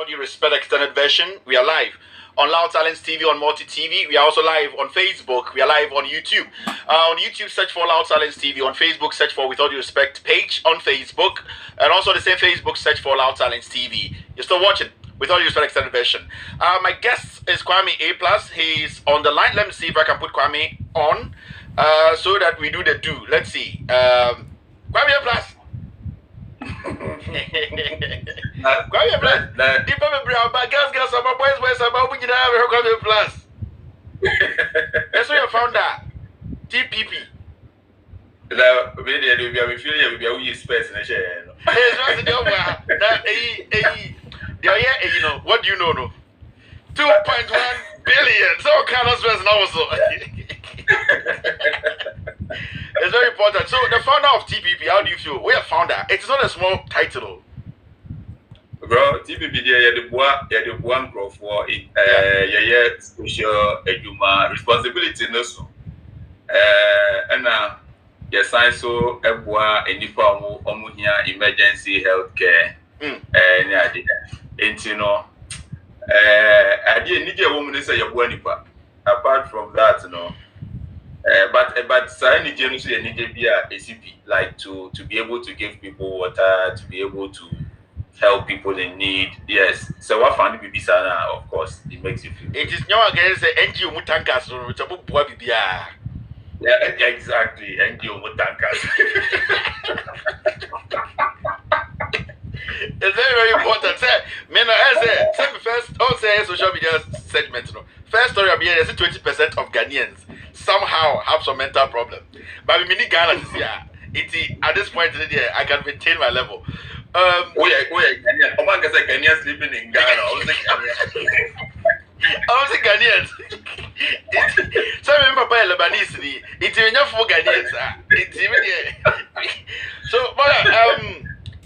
All due respect, extended version. We are live on Loud Silence TV, on Multi TV. We are also live on Facebook. We are live on YouTube. On YouTube, search for Loud Silence TV. On Facebook, search for With All Due Respect page on Facebook. And also the same Facebook, search for Loud Silence TV. You're still watching With All Due Respect, extended version. My guest is A-Plus. He's on the line. Let me see if I can put Kwame on so that we do the do. Let's see. A-Plus. Kwame Plus. People be brown, but girls, about boys, about we can have Kwame Plus. That's where you found that. TPP. Now, we are space in the share. You know, what do you know? 2.1 billion. So kind of stress now also. It's very important. So the founder of TPP, how do you feel? We are founder. It's not a small title. Bro, TPP the one growth for social responsibility no so. And now yes, I saw a boy in the form of emergency healthcare. And you know, I didn't need a woman to say a boy. Apart from that, you know. But Sarani January and Nigeria ACP like to be able to give people water, to be able to help people in need. Yes. So what found the Sana, of course, it makes you feel. It is no against the NGO Mutankas or which a book boy. Yeah, exactly. NGO Mutankas. It's very important. Men say first all say social media segment. First story I'm here is 20% of Ghanaians somehow have some mental problem. But we need Ghana this year. At this point in the day, I can maintain my level. Ghanaian. Oman can say Ghanaians living in Ghana. I was Ghanaians. So I remember by Lebanese. It's enough for Ghanaians. It's even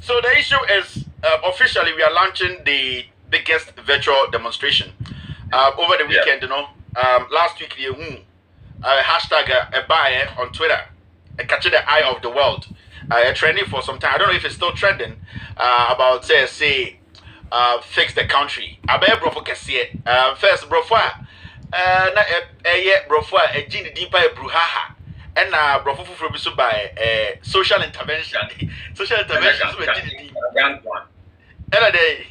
so the issue is officially we are launching the biggest virtual demonstration over the weekend. You know, last week hashtag a buy on Twitter, catching the eye of the world, trending for some time. I don't know if it's still trending about say fix the country. Abe bro for kesiye. First bro for bro for a gene dimpa bruhaha. And bro for be so by social intervention. Social intervention so be gene and day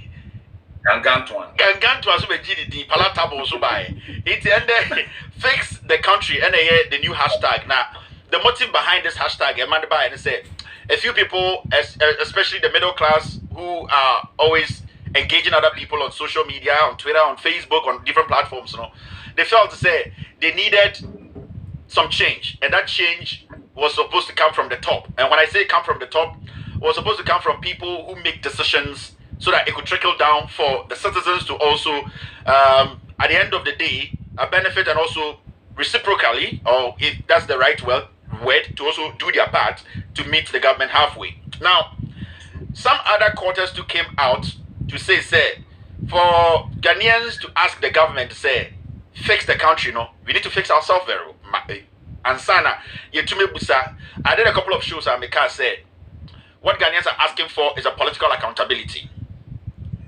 Gangantuan so be GDD palatable so by it and fix the country and the new hashtag. Now the motive behind this hashtag emanated by and say a few people, especially the middle class, who are always engaging other people on social media, on Twitter, on Facebook, on different platforms, you know, they felt to say they needed some change, and that change was supposed to come from the top. And when I say come from the top, it was supposed to come from people who make decisions so that it could trickle down for the citizens to also, at the end of the day, benefit, and also reciprocally, or if that's the right word, to also do their part to meet the government halfway. Now, some other quarters too came out to say, for Ghanaians to ask the government to say, fix the country, we need to fix ourselves very well. And Sana, I did a couple of shows and Mika said, what Ghanaians are asking for is a political accountability.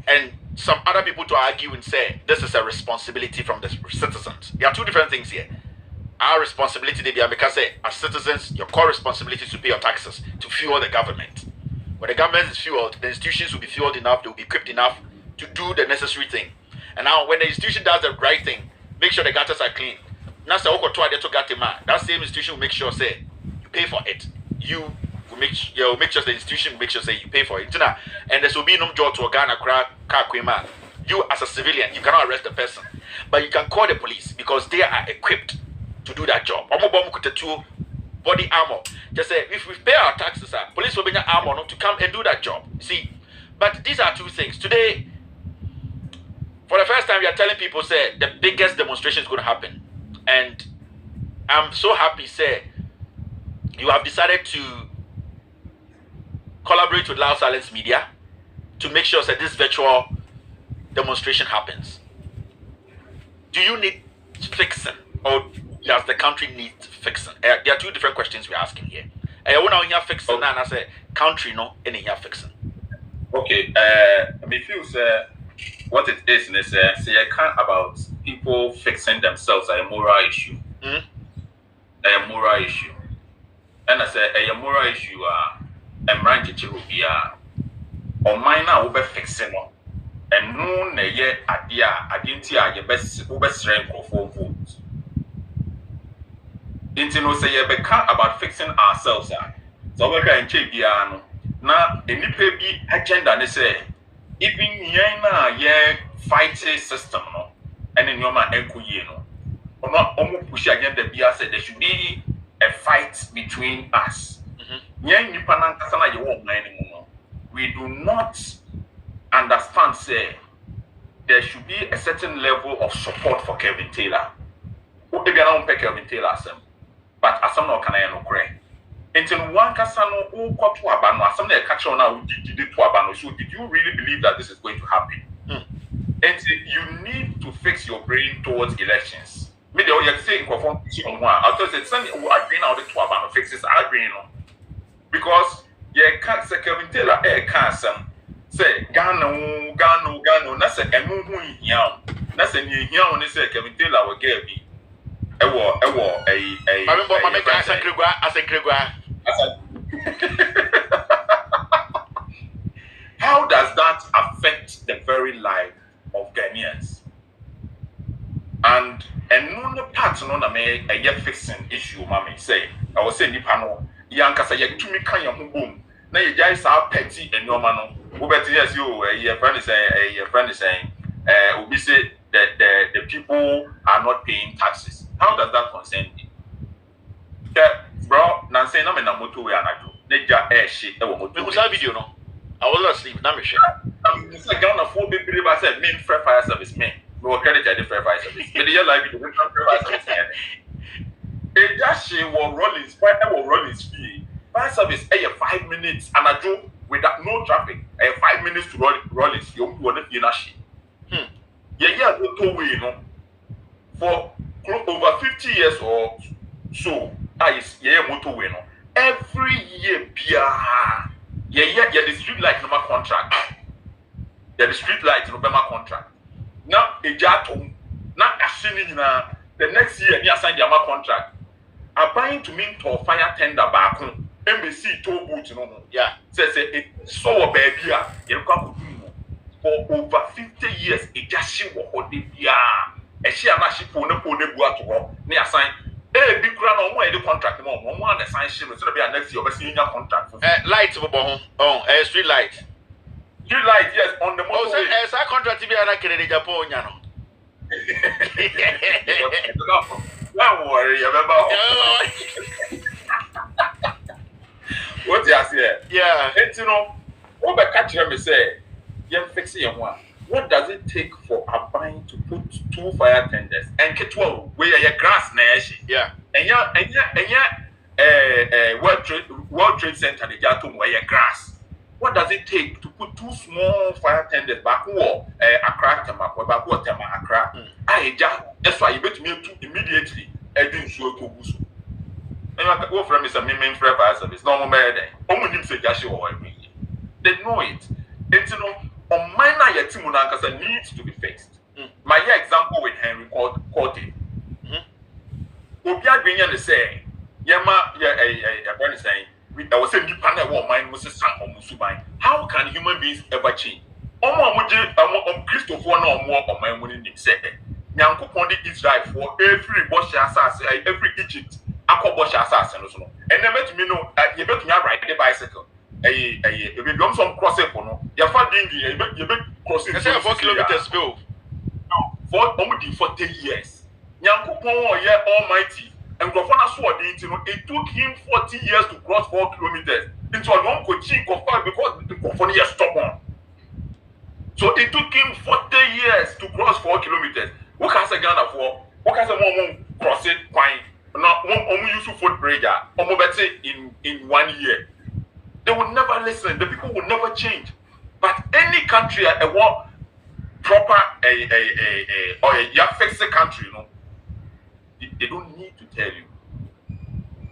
And some other people to argue and say this is a responsibility from the citizens. There are two different things here. Our responsibility, because say, as citizens, your core responsibility is to pay your taxes to fuel the government. When the government is fueled, the institutions will be fueled enough, they will be equipped enough to do the necessary thing. And now, when the institution does the right thing, make sure the gutters are clean. That same institution will make sure, say, you pay for it. You will make sure the institution will make sure, say, you pay for it. And there will be no job to Ghana. You, as a civilian, you cannot arrest the person, but you can call the police because they are equipped to do that job. Body armor. Just say, if we pay our taxes, police will bring an armor to come and do that job. See, but these are two things. Today, for the first time, we are telling people, say, the biggest demonstration is going to happen. And I'm so happy, say, you have decided to collaborate with Loud Silence Media to make sure that this virtual demonstration happens. Do you need fixing, or does the country need fixing? There are two different questions we're asking here. I want to hear fixing, and I say country no, any here fixing. Okay. Me feel what it is say I can't about people fixing themselves a moral issue. A moral issue. And I say a moral issue a branch chirubia or mine now be fixing on. And no na ye adia adintia ye best strength of vote. Inti no say ye become about fixing ourselves. So we can check biano. Na enipa bi agenda ne say even yen na ye fight system no and in your man enkuye no. Omo push agenda bi say there should be a fight between us. Yen nipa na nkasa na ye wo man ni no. We do not understand say there should be a certain level of support for Kelvin Tailor. Who maybe I don't pay Kelvin Tailor some, but as some no can I no cray. Until one casano who got to abano, as some they catch on now did it to abano. So did you really believe that this is going to happen? And you need to fix your brain towards elections. Maybe you're saying conform on one. I'll tell you something who are being out to abano fixes our brain because you can't say Kelvin Tailor can't some. Say Gano, na say emu hu hiam. Na say ni hiam ni say Kelvin Tailor will get me. Ewo I remember my make Asekregwa. How does that affect the very life of Ghanaians? And no part no na me a fixing issue mama say. I was saying nipa no yankasa ye tumi kan ye ho bom. Na ye jai sa petty enoma no. But yes, your friend is saying, we say that the people are not paying taxes. How does that concern you? Bro, Nancy, I'm in a motor way and I do. Neja air shit. It was a video, no? I was asleep. Now, Michelle. It's like Ghana 4 big people. I said, main fair fire service, me. We will credit the fair fire service. But the year like the fair fire service. It just she will roll his fee. Fire service, 5 minutes and I do. Without no traffic, 5 minutes to roll it. You want to be nashi. Yeah, go way, no. For over 50 years or so, motorway, no. Every year, the street light no contract. The street light no contract. Now, a jato, not assuming the next year, you sign the contract. I'm buying to mean to fire tender back home. Embassy told boot, yeah. Says it so baby, for over 50 years, it just she was holding a she and she put no buat near sign. Eh, big crown on one the contract, one the sign she was to be a next year, but seeing your contract. Light, street light. Street light, yes, on the motor. As I contract to be a Canadian Japan, don't worry, remember. What do you say? Yeah. And what the catcher me say, young fixing one. What does it take for a buying to put 2 fire tenders and get 12 where your grass nash? Yeah. And World Trade Center, the Jatum where your grass. What does it take to put 2 small fire tenders back wall a crack and back water a crack? That's why you bet me immediately. I didn't show to Busu. And I go from Mr. Mimim Fire Service, no more than only say Joshua. They know it. It's on minor Yetimunakasa needs to be fixed. My example with Henry Corte. Obia Green and say, Yama, a saying, I was saying, you panel war mine was a son of Musubai. How can human beings ever change? Christopher no more of my winning said. Yanko Pondi Israel for every Bosch assassin, every Egypt. Bosch assassin, and then let me know you bet me ride the bicycle. You will come some crossing for no. You're finding you bet crossing 4 kilometers bill. No, for only 40 years. Yanko Pon, yeah, almighty. And Grofana sword it took him 40 years to cross 4 kilometers into a long coaching because the Grofana years stop on. So it took him 40 years to cross 4 kilometers. What can I say Ghana for? What can I say cross it fine? Now, one use foot bridge, in 1 year. They will never listen. The people will never change. But any country, a war proper, or a fixed country, they don't need to tell you.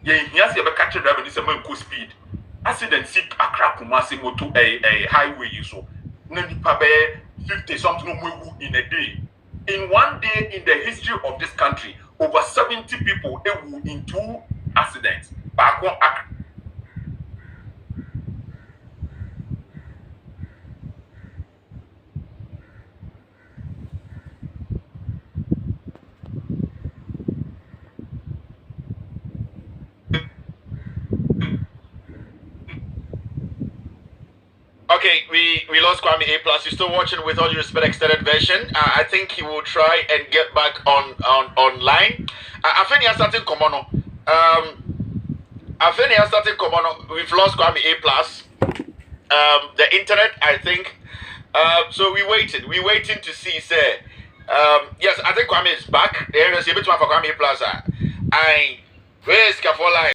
Yes, you have a country driving this amount of speed. Accident seek a crap kumasi moto a highway, so. Nani pabe 50 something in a day. In one day in the history of this country, over 70 people in 2 accidents. Back one Okay, we lost Kwame A-Plus. You're still watching With All Due Respect extended version. I think he will try and get back online. I think he has something common. I think he has something common. We've lost Kwame A-Plus. The internet, I think. So we're waiting to see. Say, yes, I think Kwame is back. There is a bit more for Kwame A-Plus. I where is Kafola?